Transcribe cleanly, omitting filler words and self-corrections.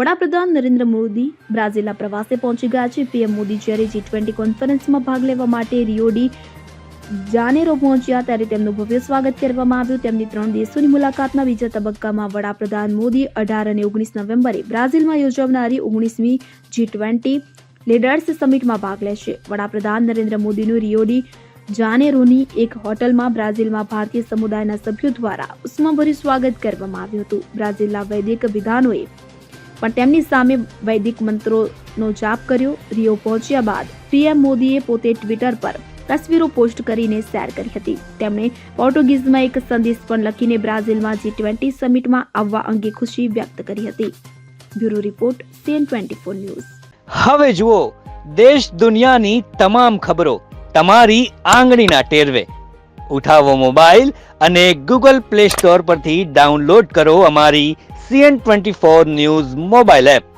વડાપ્રધાન નરેન્દ્ર મોદી બ્રાઝિલના પ્રવાસે પહોંચી ગયા છે. પીએમ મોદી જ્યારે G20 કોન્ફરન્સમાં ભાગ લેવા માટે રિયો ડી જાનેરો પહોંચ્યા ત્યારે તેમનું ભવ્ય સ્વાગત કરવામાં આવ્યું. તેમની 3 દેશોની મુલાકાતના બીજા તબક્કામાં વડાપ્રધાન મોદી 18 અને 19 નવેમ્બરે બ્રાઝિલમાં યોજાનારી 19મી G20 લીડર્સ સમિટમાં ભાગ લેશે. વડાપ્રધાન નરેન્દ્ર મોદીનું રિયો ડી જાનેરોની એક હોટલમાં બ્રાઝિલમાં ભારતીય સમુદાયના સભ્યો દ્વારા ઉષ્માભર્યું સ્વાગત કરવામાં આવ્યું હતું. બ્રાઝિલના વૈદિક વિદ્વાનોએ પણ તેમની સામે વૈદિક મંત્રોનો જાપ કર્યો. રિયો પહોંચ્યા બાદ પીએમ મોદીએ પોતે ટ્વિટર પર તસવીરો પોસ્ટ કરીને શેર કરી હતી. તેમણે પોર્ટુગીઝમાં એક સંદેશ પણ લખીને બ્રાઝિલમાં G20 સમિટમાં આવવા અંગે ખુશી વ્યક્ત કરી હતી. Bureau report CN24 news. હવે જુઓ દેશ દુનિયાની તમામ ખબરો તમારી આંગળીના ટેરવે. ઉઠાવો મોબાઈલ અને Google Play Store પરથી ડાઉનલોડ કરો અમારી CN24 ન્યૂઝ મોબાઈલ એપ.